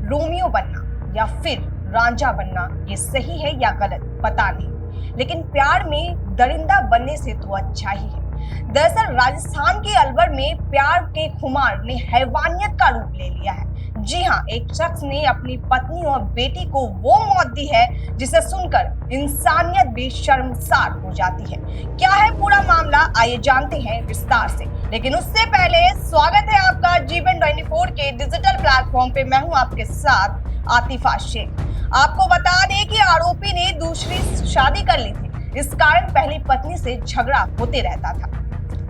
Romeo बनना या फिर रांझा बनना ये सही है या गलत पता नहीं, लेकिन प्यार में दरिंदा बनने से तो अच्छा ही है। दरअसल राजस्थान के अलवर में प्यार के खुमार ने हैवानियत का रूप ले लिया है। जी हाँ, एक शख्स ने अपनी पत्नी और बेटी को वो मौत दी है जिसे सुनकर इंसानियत भी शर्मसार हो जाती है। क्या है पूरा मामला, आइए जानते हैं विस्तार से। लेकिन उससे पहले स्वागत है आपका जीवन 24 के डिजिटल प्लेटफॉर्म पे। मैं हूं आपके साथ आतिफा शेख। आपको बता दें कि आरोपी ने दूसरी शादी कर ली थी। इस कारण पहली पत्नी से झगड़ा होते रहता था।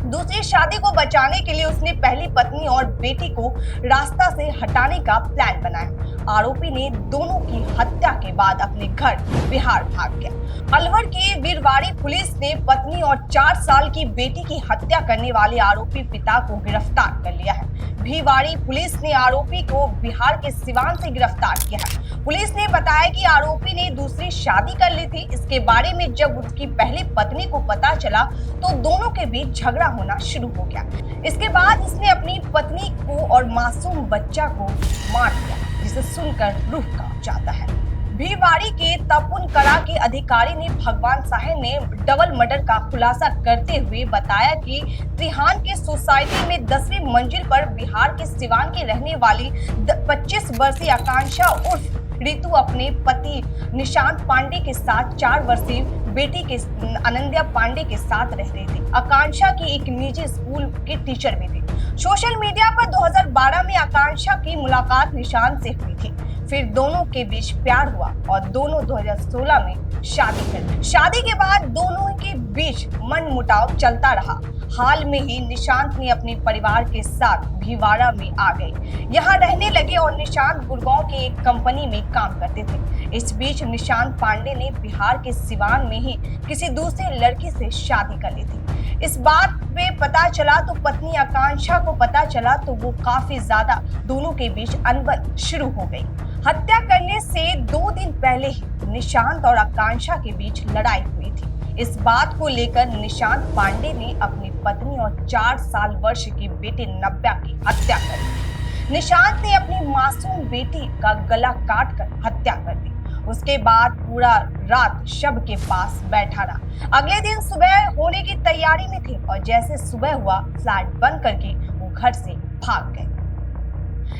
दूसरी शादी को बचाने के लिए उसने पहली पत्नी और बेटी को रास्ता से हटाने का प्लान बनाया। आरोपी ने दोनों की हत्या के बाद अपने घर बिहार भाग गया। अलवर के वीरवाड़ी पुलिस ने पत्नी और 4 साल की बेटी की हत्या करने वाले आरोपी पिता को गिरफ्तार कर लिया है। भिवाड़ी पुलिस ने आरोपी को बिहार के सिवान से गिरफ्तार किया है। पुलिस ने बताया कि आरोपी ने दूसरी शादी कर ली थी। इसके बारे में जब उसकी पहली पत्नी को पता चला तो दोनों के बीच झगड़ा होना शुरू हो गया। इसके बाद इसने अपनी पत्नी को और मासूम बच्चा को मार दिया, जिसे सुनकर रूह कांप जाता है। भिवाड़ी के तपुनकरा के अधिकारी ने भगवान साहे ने डबल मर्डर का खुलासा करते हुए बताया कि त्रिहान के सोसाइटी में 10वीं मंजिल पर बिहार के सिवान की रहने वाली 25 वर्षीय आकांक्षा उर्फ रितु अपने पति निशांत पांडे के साथ 4 वर्षीय बेटी के अनन्या पांडे के साथ रह रही थी। आकांक्षा की एक निजी स्कूल की टीचर भी थी। सोशल मीडिया पर 2012 में आकांक्षा की मुलाकात निशांत से हुई थी। फिर दोनों के बीच प्यार हुआ और दोनों 2016 में शादी कर ली। शादी के बाद दोनों के बीच मनमुटाव चलता रहा। हाल में ही निशांत ने अपने परिवार के साथ भिवाड़ा में आ गए, यहाँ रहने लगे और निशांत गुड़गांव की एक कंपनी में काम करते थे। इस बीच निशांत पांडे ने बिहार के सिवान में ही किसी दूसरी लड़की से शादी कर ली थी। इस बात में पता चला तो पत्नी आकांक्षा को पता चला तो वो काफी ज्यादा दोनों के बीच अनबन शुरू हो गई। हत्या करने से 2 दिन पहले ही निशांत और आकांक्षा के बीच लड़ाई हुई थी। इस बात को लेकर निशांत पांडे ने अपनी पत्नी और 4 साल वर्ष की बेटी नव्या की हत्या कर दी। निशांत ने अपनी मासूम बेटी का गला काटकर हत्या कर दी। उसके बाद पूरा रात शव के पास बैठा रहा। अगले दिन सुबह होने की तैयारी में थे और जैसे सुबह हुआ फ्लैट बंद करके वो घर से भाग गए।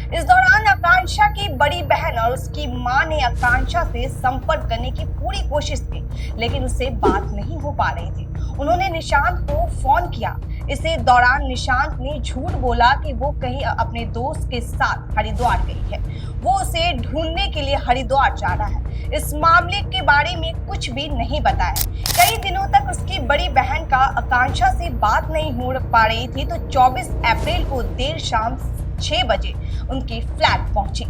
इस दौरान आकांक्षा की बड़ी बहन और उसकी मां ने आकांक्षा से संपर्क करने की पूरी कोशिश की, लेकिन उससे बात नहीं हो पा रही थी। उन्होंने निशांत को फोन किया। इसी दौरान निशांत ने झूठ बोला कि वो कहीं अपने दोस्त के साथ हरिद्वार गई है। वो उसे ढूंढने के लिए हरिद्वार जा रहा है। इस मामले के बारे में कुछ भी नहीं बताया। कई दिनों तक उसकी बड़ी बहन का आकांक्षा से बात नहीं हो पा रही थी, तो 24 अप्रैल को देर शाम 6 बजे उनकी फ्लैट पहुंची।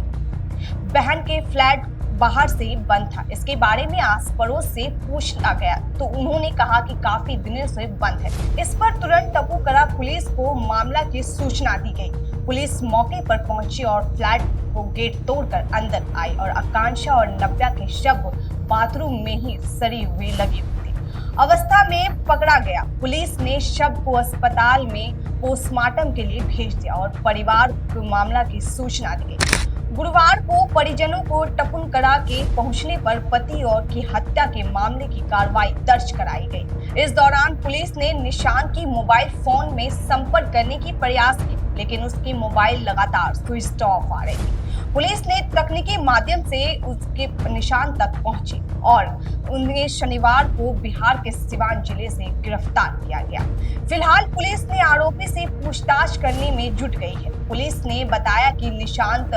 बहन के फ्लैट बाहर से बंद था। इसके बारे में आस पड़ोस से पूछा गया तो उन्होंने कहा कि काफी दिनों से बंद है। इस पर तुरंत तपुकरा पुलिस को मामला की सूचना दी गई। पुलिस मौके पर पहुंची और फ्लैट को गेट तोड़कर अंदर आई और आकांक्षा और नव्या के शव बाथरूम में ही सड़ी हुई लगी हुई थी अवस्था में पकड़ा गया। पुलिस ने शव को अस्पताल में पोस्टमार्टम के लिए भेज दिया और परिवार को मामला की सूचना दी गई। गुरुवार को परिजनों को टपुनकरा के पहुंचने पर पति और की हत्या के मामले की कार्रवाई दर्ज कराई गई। इस दौरान पुलिस ने निशांत की मोबाइल फोन में संपर्क करने की प्रयास की, लेकिन उसकी मोबाइल लगातार स्विच ऑफ आ रही थी। पुलिस ने तकनीकी माध्यम से उसके निशान तक पहुंची और उन्हें शनिवार को बिहार के सिवान जिले से गिरफ्तार किया गया। फिलहाल पुलिस ने आरोपी से पूछताछ करने में जुट गई है। पुलिस ने बताया कि निशांत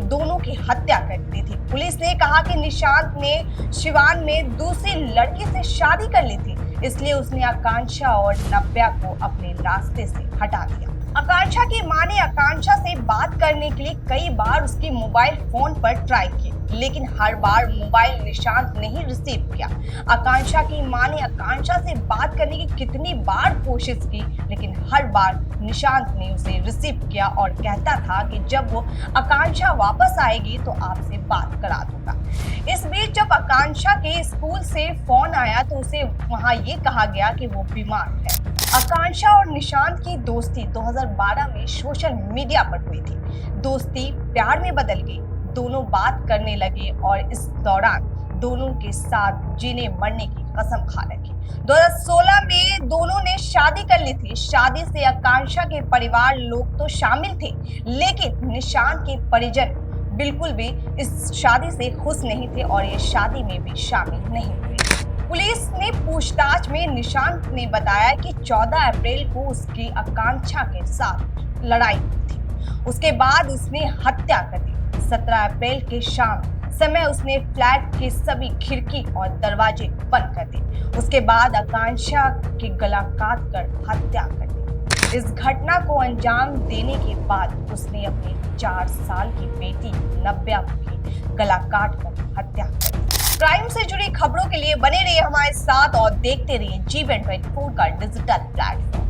दोनों की हत्या कर दी थी। पुलिस ने कहा कि निशांत ने सिवान में दूसरी लड़की से शादी कर ली थी, इसलिए उसने आकांक्षा और नव्या को अपने रास्ते से हटा दिया। आकांक्षा की मां ने आकांक्षा से बात करने के लिए कई बार उसके मोबाइल फोन पर ट्राई की, लेकिन हर बार मोबाइल निशांत ने ही रिसीव किया। आकांक्षा की मां ने आकांक्षा से बात करने की कितनी बार कोशिश की, लेकिन हर बार निशांत ने उसे रिसीव किया और कहता था कि जब वो आकांक्षा वापस आएगी तो आपसे बात करा दूंगा। इस बीच जब आकांक्षा के स्कूल से फोन आया तो उसे वहां ये कहा गया कि वो बीमार है। आकांक्षा और निशांत की दोस्ती 2012 में सोशल मीडिया पर हुई थी। दोस्ती प्यार में बदल गई। दोनों बात करने लगे और इस दौरान दोनों के साथ जीने मरने की कसम खा रखी। 2016 में दोनों ने शादी कर ली थी। शादी से आकांक्षा के परिवार लोग तो शामिल थे, लेकिन निशांत के परिजन बिल्कुल भी इस शादी से खुश नहीं थे और ये शादी में भी शामिल नहीं हुए। पुलिस ने पूछताछ में निशांत ने बताया कि 14 अप्रैल को उसकी आकांक्षा के साथ लड़ाई हुई थी। उसके बाद उसने हत्या कर दी। 17 अप्रैल के शाम समय उसने फ्लैट के सभी खिड़की और दरवाजे बंद कर दिए। उसके बाद आकांक्षा के गला काट कर हत्या कर दी। इस घटना को अंजाम देने के बाद उसने अपनी 4 साल की बेटी नव्या की गला काट कर हत्या कर दी। क्राइम से जुड़ी खबरों के लिए बने रहिए हमारे साथ और देखते रहिए G24 का डिजिटल प्लेटफॉर्म।